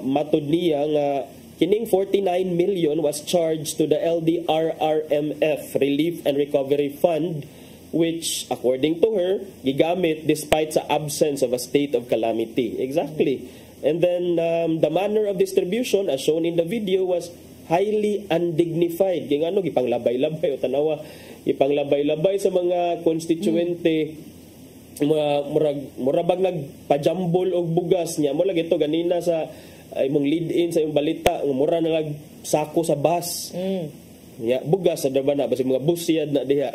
matud niya nga kining 49 million was charged to the LDRRMF Relief and Recovery Fund, which according to her gigamit despite sa absence of a state of calamity. Exactly. And then the manner of distribution as shown in the video was highly undignified. Kaya ano gipanglabay-labay o tanawa gipanglabay-labay sa mga konstituente murabag nagpajambol og bugas niya mo lagi ito ganina sa imong lead-in sa imong balita mura na lag sako sa bus. Bugas sa ba na basi mga busiyad na diha.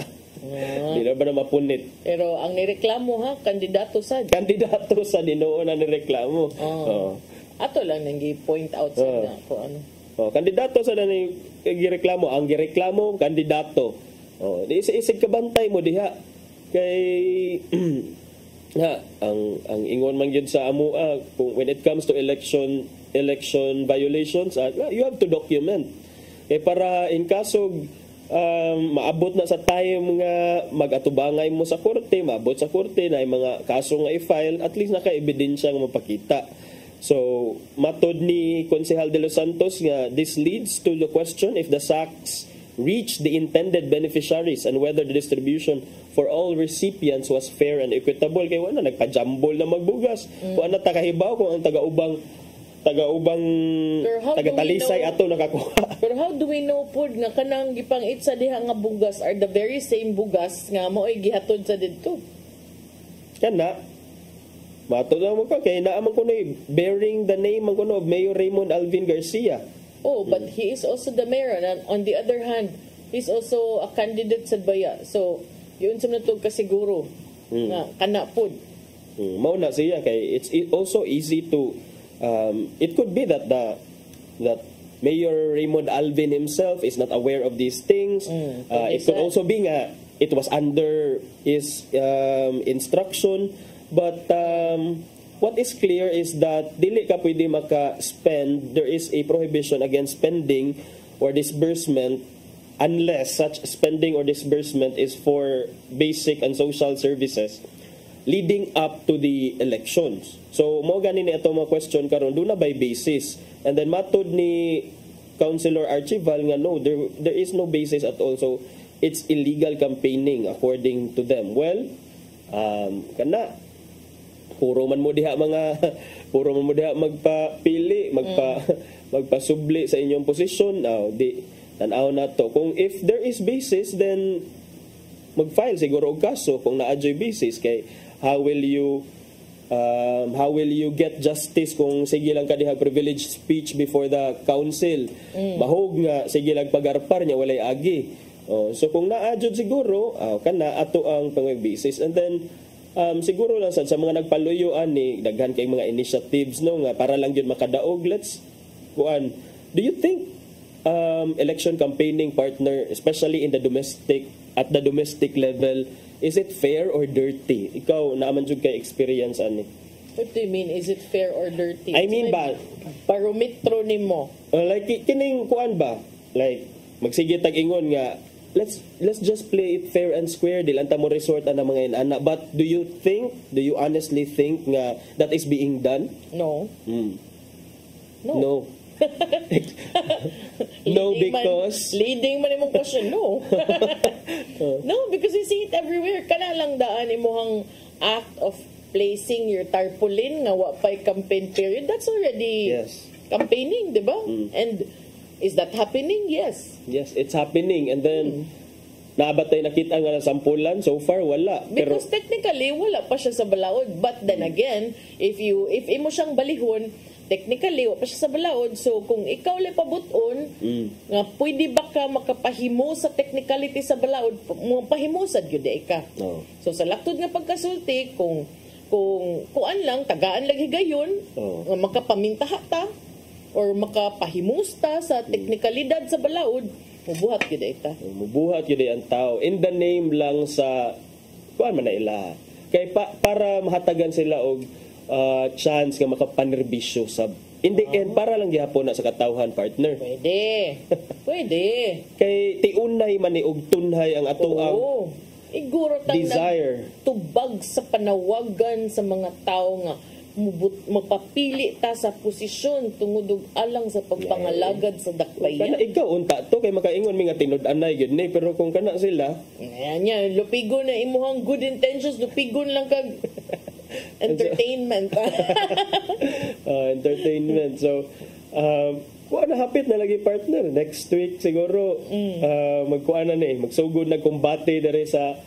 Di na ba na mapunit. Pero ang nireklamo kandidato sa Dinoon na nireklamo. Ato lang nang gi-point out sa ko ano. Kandidato sa nang gireklamo, ang gireklamo kandidato. Di isig kabantay mo diha kay ang ingon man gyud sa amo when it comes to election violations, you have to document. Kay para in kaso maabot na sa time nga mag-atubangay mo sa korte, maabot sa korte na mga kaso nga i-file, at least naka-ebidensya nga mapakita. So, matod ni Konsehal De Los Santos nga this leads to the question if the sacks reach the intended beneficiaries and whether the distribution for all recipients was fair and equitable. Kay wala nagpa-jumble na magbugas. Kung ano takahibaw kung ang taga-ubang taga-talisay ato nakakuha. Pero how do we know pud nga kanang gipangit sa diha nga bugas are the very same bugas nga mao'y gihatod sa didto? Kana matod na mo ka kay naa man kuno bearing the name man kuno of Mayor Raymond Alvin Garcia. Oh, but he is also the mayor. And on the other hand, he's also a candidate sa Baya. So, yun sa natog kasiguro nga kanapod. Mauna siya kay it's also easy to it could be that that Mayor Raymond Alvin himself is not aware of these things. It could also be nga it was under his instruction, but what is clear is that dili ka pwede maka-spend. There is a prohibition against spending or disbursement unless such spending or disbursement is for basic and social services leading up to the elections. So mo gani ni ato mga question karon do na by basis. And then matod ni Councilor Archival nga no, there is no basis at all. So it's illegal campaigning according to them. Well, kana puro man mo diha magpapili, magpasubli sa inyong posisyon. Now, tanaw na to. Kung if there is basis, then mag-file siguro og kaso kung naadyoy basis kay how will you get justice kung sige lang ka diha privileged speech before the council. Mahog nga sige lang pagarpar niya walay agi. So kung naadjod siguro, kana ato ang pangag-basis. And then siguro lang sa mga nagpaluyo ani daghan kay mga initiatives no nga para lang yun makadaog. Let's kuan. Do you think election campaigning partner, especially in the domestic level, is it fair or dirty? Ikaw naaman jud kay experience ani. What do you mean? Is it fair or dirty? I mean ba barometro nimo. Like kining kuan ba? Like magsige tag-ingon nga let's just play it fair and square dil anta mo resort ana mga inana. But do you honestly think nga that is being done? No. No. No, because leading man imong question. No. No, because you see it everywhere. Kana lang daan imuhang act of placing your tarpaulin nga wa pay campaign period. That's already campaigning, di ba? And is that happening? Yes. Yes, it's happening. And then nabatay nakita nga sampulan so far wala. Because technically wala pa siya sa balaod. But then again, if imo siyang balihon, technically wa pa siya sa balaod. So kung ikaw lay pabuton nga pwede ba ka makapahimo sa technicality sa balaod, mo pahimusad gyud ka. So sa laktod nga pagkasulti kung kuan lang tagaan lang higayon nga makapamintaha ta or makapahimusta sa teknikalidad sa balaod, mubuhat gyud ita. Mubuhat gyud ang tao in the name lang sa kuan man na ila. Kay para mahatagan sila og chance nga makapanerbisyo sa in the end para lang gihapon na sa katawhan partner. Pwede. Kay tiunay man ni og tunhay ang ato ang iguro desire tubag sa panawagan sa mga tao nga magpapili ta sa posisyon tungod og alang sa pagpangalagad sa dakbayan. Kana ikaw unta to kay makaingon mi nga tinud-anay gyud ni pero kung kana sila nya lupigon na imuhang good intentions, lupigon lang kag entertainment. Entertainment. So kuan na hapit na lagi partner next week siguro magkuan na ni magsugod na kumbate dere sa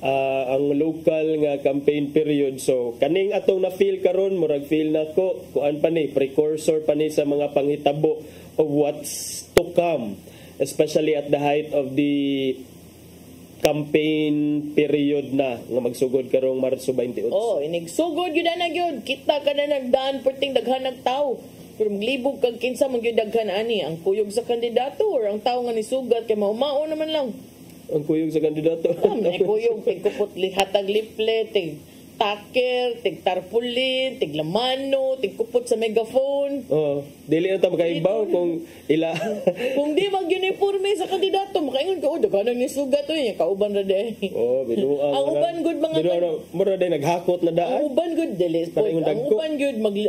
ang local nga campaign period. So kaning atong na feel karon murag feel nako kuan pa ni precursor pa ni sa mga panghitabo of what's to come, especially at the height of the campaign period na nga magsugod karong Marso 28. Inigsugod gyud na gyud kita ka na nagdaan perting daghan ng tawo. Pero maglibog kag kinsa man gyud daghan ani ang kuyog sa kandidato or ang tawo nga nisugat kay maumao naman lang. Ang kuyog sa kandidato. May kuyog, tigkupot hatag leaflet, tig taker, tig tarpaulin, tig lamano, tigkupot sa megaphone. Dili na ta makaibaw kung ila. Kung di mag-uniforme sa kandidato, makaingon ka, daghanang ni sugat yung kauban ra day. Binuang. Ang uban good mga mura day naghakot na daan. Ang uban good dili.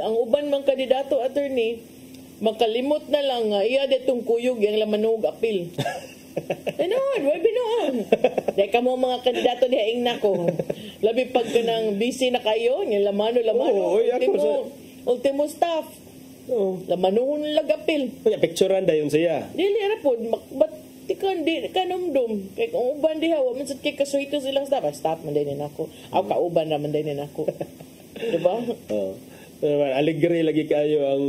Ang uban mang kandidato attorney, makalimot na lang nga iya detong kuyog yang lamanog apil. Binuang, why binuang? Dahil ka mo mga kandidato niya nako. Labi pag ka ng busy na kayo, yung lamano. Ultimo staff. Lamano lagapil. Picturean dayon siya. Dili ra po, but di ka numdum. Kaya kung uban diha, waman sa kay kasuhito silang staff. Staff man din ako. Ako kauban naman din ako. Diba? Alegre lagi kayo ang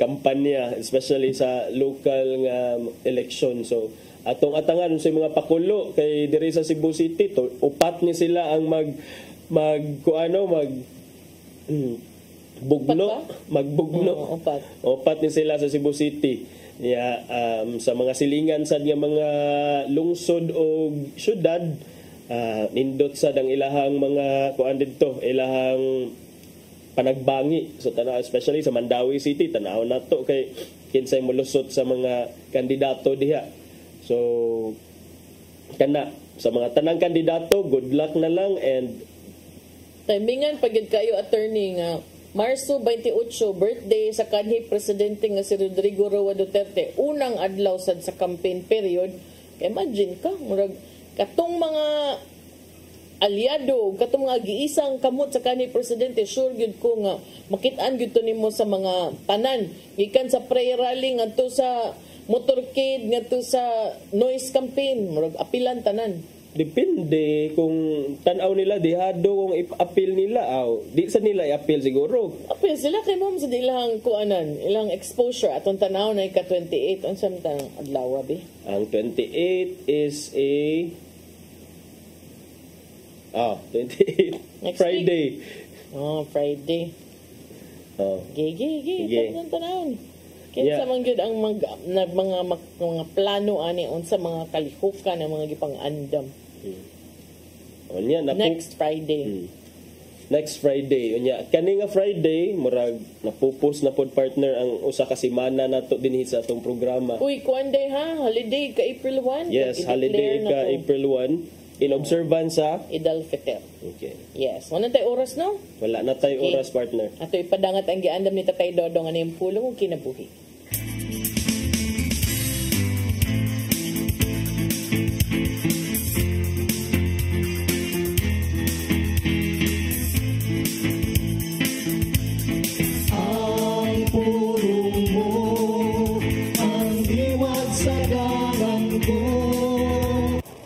kampanya, especially sa local nga election. So atong atangan sa mga pakulo kay diri sa Cebu City to, upat ni sila ang magbugno. Upat ni sila sa Cebu City. Sa mga silingan sa mga lungsod o syudad, nindot sa dang ilahang mga kuan dito, ilahang panagbangi. So tanaw, especially sa Mandawi City, tanaw nato kay kinsay molusot sa mga kandidato diha. So kana sa mga tanang kandidato, good luck na lang, and timingan pagid kayo attorney nga Marso 28 birthday sa kanhi presidente nga si Rodrigo Roa Duterte, unang adlaw sad sa campaign period. Imagine ka, murag katong mga aliado, katong mga giisang kamot sa kanhi presidente, sure gyud ko nga makit-an gyud to nimo sa mga tanan, gikan sa prayer rally ngadto sa motorcade ngadto sa noise campaign, murag apilan tanan. Depende kung tanaw nila dihado kung i-appeal nila di sa nila i-appeal siguro. Appeal sila kay mom sa ilang kuanan, ilang exposure atong tanaw na ika 28 unsa man adlaw bi? Ang 28 is a 28 next Friday. Week. Friday. Gigi. Tanawon. Kinsa man gyud ang mga plano ani unsa mga kalihukan ang mga gipang-andam. Next Friday. Next Friday. Kani nga Friday, murag napupos na pod partner ang usa ka semana nato dinhi sa atong programa. Uy, kuan day ha, holiday ka April 1. Yes, holiday ka April 1 in observance sa Eid al-Fitr. Okay. Yes, wala tay oras no? Wala na tay oras partner. Ato ipadangat ang giandam ni Tatay Dodong ani yung pulong ug kinabuhi.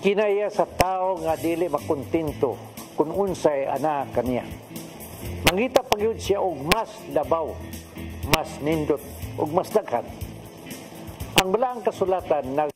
Kinaya sa tao nga dili makontento kung unsay ana kaniya. Mangita pagyud siya og mas labaw, mas nindot ug mas daghan. Ang balaang kasulatan nag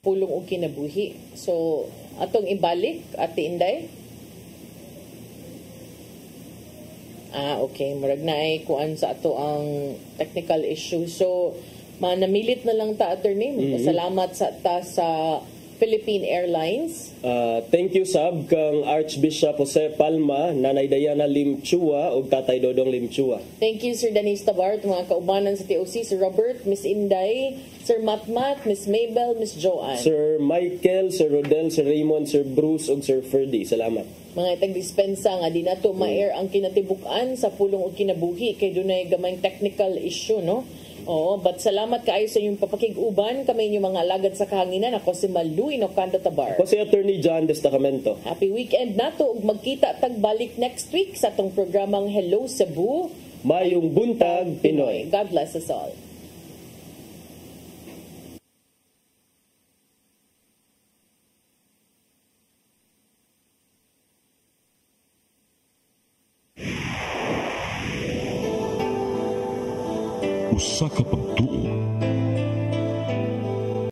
pulong og kinabuhi. So, atong ibalik, Ate Inday. Okay. Murag na ay kuan sa ato ang technical issue. So, manamilit na lang ta, attorney. Salamat sa Philippine Airlines. Thank you sab kang Archbishop Jose Palma, Nanay Diana Lim Chua ug Tatay Dodong Lim Chua. Thank you Sir Dennis Tabar, mga kaubanan sa TOC, Sir Robert, Miss Inday, Sir Matmat, Miss Mabel, Miss Joanne. Sir Michael, Sir Rodel, Sir Raymond, Sir Bruce ug Sir Ferdy. Salamat. Mga itag-dispensa nga di nato ma-air ang kinatibuk-an sa pulong ug kinabuhi kay dunay gamayng technical issue, no? Oo, but salamat kaayo sa inyong papakig-uban. Kami inyong mga alagad sa kahanginan. Ako si Malu Inocando Tabar. Ako si Attorney John Destacamento. Happy weekend nato ug magkita tagbalik next week sa atong programang Hello Cebu. Mayong Buntag Pinoy. God bless us all. Usa ka pagtuo